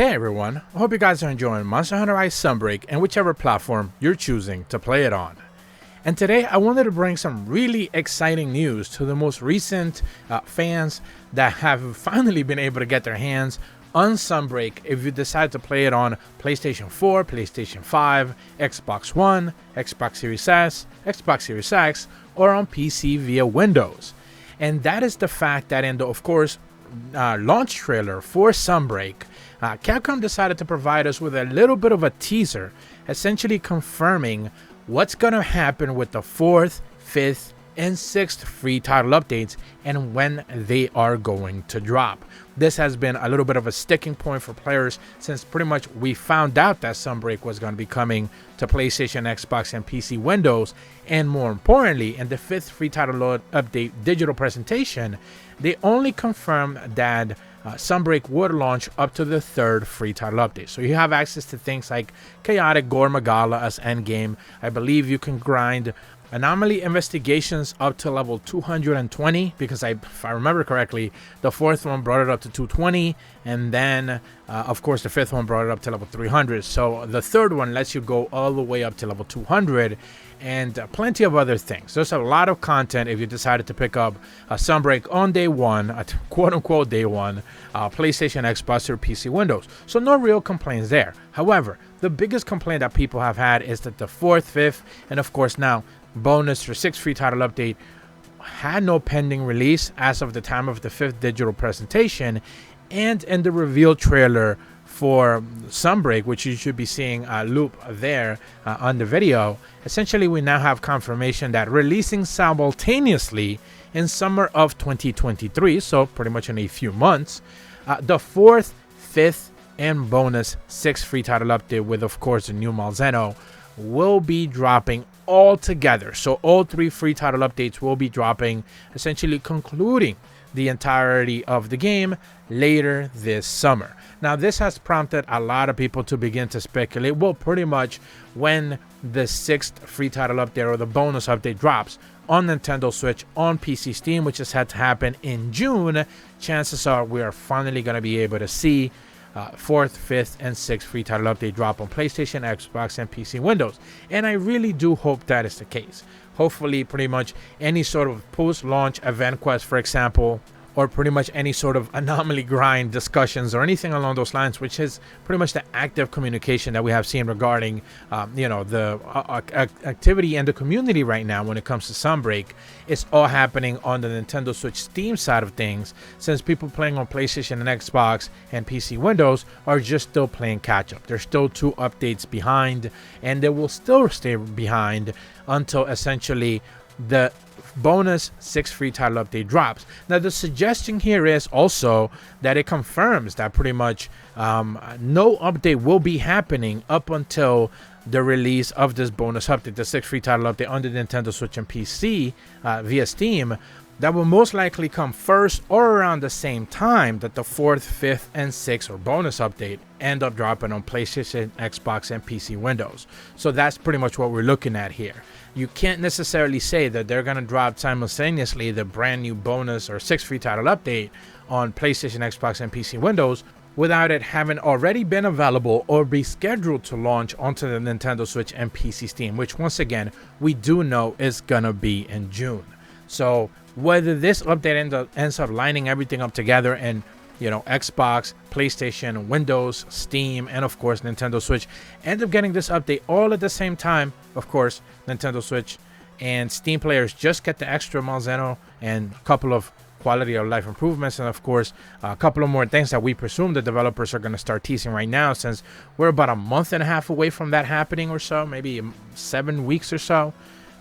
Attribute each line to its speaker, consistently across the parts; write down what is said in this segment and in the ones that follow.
Speaker 1: Hey everyone, I hope you guys are enjoying Monster Hunter Rise Sunbreak and whichever platform you're choosing to play it on. And today I wanted to bring some really exciting news to the most recent fans that have finally been able to get their hands on Sunbreak if you decide to play it on PlayStation 4, PlayStation 5, Xbox One, Xbox Series S, Xbox Series X, or on PC via Windows. And that is the fact that in the, of course, launch trailer for Sunbreak, Capcom decided to provide us with a little bit of a teaser, essentially confirming what's going to happen with the 4th, 5th, and 6th free title updates and when they are going to drop. This has been a little bit of a sticking point for players since pretty much we found out that Sunbreak was going to be coming to PlayStation, Xbox, and PC Windows. And more importantly, in the 5th free title update digital presentation, they only confirmed that Sunbreak would launch up to the 3rd free title update. So you have access to things like chaotic Gore Magala as endgame. I believe you can grind anomaly investigations up to level 220 because if I remember correctly, the 4th one brought it up to 220, and then of course the 5th one brought it up to level 300. So the 3rd one lets you go all the way up to level 200, and plenty of other things. There's a lot of content if you decided to pick up Sunbreak on day one, quote-unquote day one, PlayStation, Xbox, or PC Windows. So no real complaints there. However, the biggest complaint that people have had is that the 4th, 5th, and of course now bonus or 6th free title update had no pending release as of the time of the 5th digital presentation. And in the reveal trailer for Sunbreak, which you should be seeing a loop there on the video, essentially we now have confirmation that releasing simultaneously in summer of 2023, so pretty much in a few months, the 4th, 5th, and bonus 6th free title update with, of course, the new Malzeno will be dropping all together. So all 3 free title updates will be dropping, essentially concluding the entirety of the game later this summer. Now, this has prompted a lot of people to begin to speculate, well, pretty much when the 6th free title update or the bonus update drops on Nintendo Switch, on PC Steam, which is set to happen in June, chances are we are finally going to be able to see 4th, 5th, and 6th free title update drop on PlayStation, Xbox, and PC Windows. And I really do hope that is the case. Hopefully, pretty much any sort of post-launch event quest, for example, or pretty much any sort of anomaly grind discussions or anything along those lines, which is pretty much the active communication that we have seen regarding, the activity and the community right now when it comes to Sunbreak. It's all happening on the Nintendo Switch Steam side of things, since people playing on PlayStation and Xbox and PC Windows are just still playing catch up. They're still 2 updates behind, and they will still stay behind until essentially the bonus 6th free title update drops. Now, the suggestion here is also that it confirms that pretty much no update will be happening up until the release of this bonus update, the 6th free title update on the Nintendo Switch and PC via Steam. That will most likely come first or around the same time that the 4th, 5th, and 6th or bonus update end up dropping on PlayStation, Xbox, and PC Windows. So that's pretty much what we're looking at here. You can't necessarily say that they're going to drop simultaneously the brand new bonus or 6th free title update on PlayStation, Xbox, and PC Windows without it having already been available or be scheduled to launch onto the Nintendo Switch and PC Steam, which once again, we do know is going to be in June. So whether this update ends up lining everything up together and Xbox, PlayStation, Windows, Steam, and of course Nintendo Switch end up getting this update all at the same time, of course Nintendo Switch and Steam players just get the extra Malzeno and a couple of quality of life improvements, and of course a couple of more things that we presume the developers are going to start teasing right now, since we're about a month and a half away from that happening or so, maybe 7 weeks or so.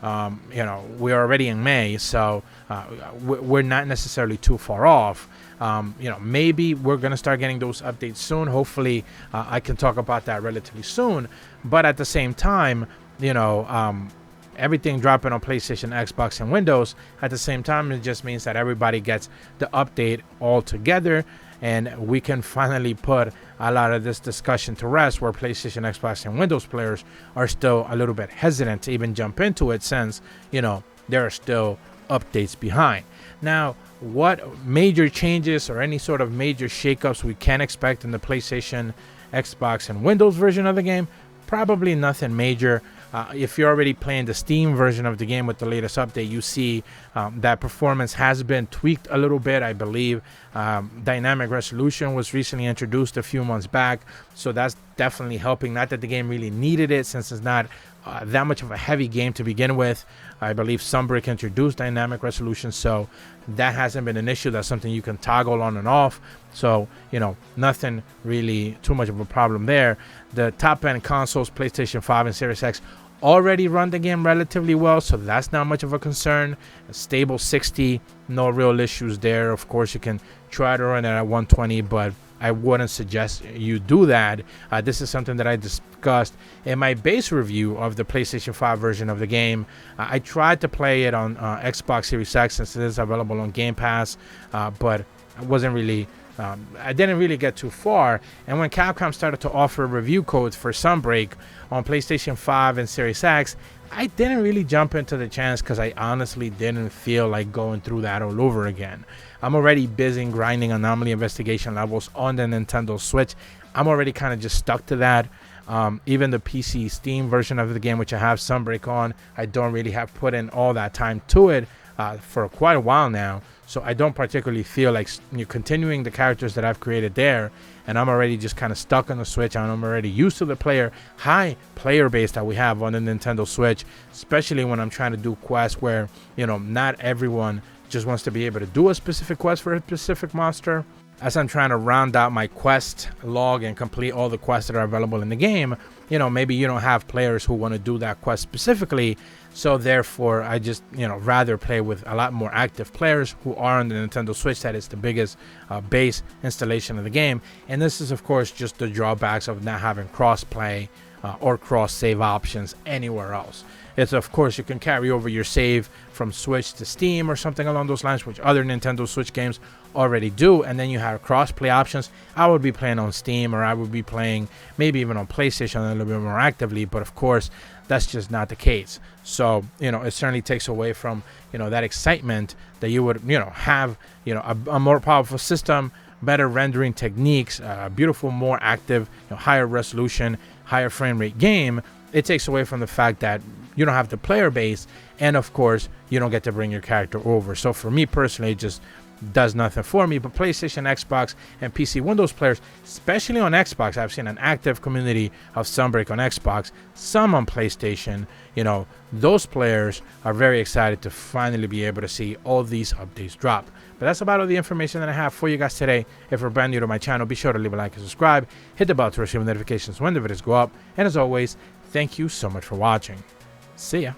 Speaker 1: We're already in May, so we're not necessarily too far off. Maybe we're going to start getting those updates soon. Hopefully, I can talk about that relatively soon. But at the same time, everything dropping on PlayStation, Xbox, and Windows at the same time, it just means that everybody gets the update all together, and we can finally put a lot of this discussion to rest, where PlayStation, Xbox, and Windows players are still a little bit hesitant to even jump into it, since there are still updates behind. Now, what major changes or any sort of major shakeups we can expect in the PlayStation, Xbox, and Windows version of the game? Probably nothing major. If you're already playing the Steam version of the game with the latest update, you see that performance has been tweaked a little bit. I believe dynamic resolution was recently introduced a few months back, so that's definitely helping. Not that the game really needed it, since it's not that much of a heavy game to begin with. I believe Sunbreak introduced dynamic resolution, so that hasn't been an issue. That's something you can toggle on and off, so nothing really too much of a problem there. The top end consoles, PlayStation 5 and Series X, already run the game relatively well, so that's not much of a concern. A stable 60, no real issues there. Of course, you can try to run it at 120, but I wouldn't suggest you do that. This is something that I discussed in my base review of the PlayStation 5 version of the game. I tried to play it on Xbox Series X since it is available on Game Pass, but I wasn't really I didn't really get too far. And when Capcom started to offer review codes for Sunbreak on PlayStation 5 and Series X, I didn't really jump into the chance because I honestly didn't feel like going through that all over again. I'm already busy grinding anomaly investigation levels on the Nintendo Switch. I'm already kind of just stuck to that. Even the PC Steam version of the game, which I have Sunbreak on, I don't really have put in all that time to it for quite a while now. So I don't particularly feel like continuing the characters that I've created there, and I'm already just kind of stuck on the Switch, and I'm already used to the high player base that we have on the Nintendo Switch, especially when I'm trying to do quests where, not everyone just wants to be able to do a specific quest for a specific monster. As I'm trying to round out my quest log and complete all the quests that are available in the game, maybe you don't have players who want to do that quest specifically. So therefore, I just, rather play with a lot more active players who are on the Nintendo Switch. That is the biggest base installation of the game. And this is, of course, just the drawbacks of not having cross-play or cross-save options anywhere else. It's, of course, you can carry over your save from Switch to Steam or something along those lines, which other Nintendo Switch games already do. And then you have cross-play options. I would be playing on Steam, or I would be playing maybe even on PlayStation a little bit more actively. But, of course, that's just not the case. So, it certainly takes away from, that excitement that you would, have, a more powerful system, better rendering techniques, beautiful, more active, higher resolution, higher frame rate game. It takes away from the fact that you don't have the player base, and of course you don't get to bring your character over. So for me personally, it just does nothing for me. But PlayStation, Xbox, and PC Windows players, especially on Xbox, I've seen an active community of Sunbreak on Xbox, some on PlayStation. Those players are very excited to finally be able to see all these updates drop. But that's about all the information that I have for you guys today. If you're brand new to my channel, be sure to leave a like and subscribe. Hit the bell to receive notifications when the videos go up. And as always, thank you so much for watching. See ya.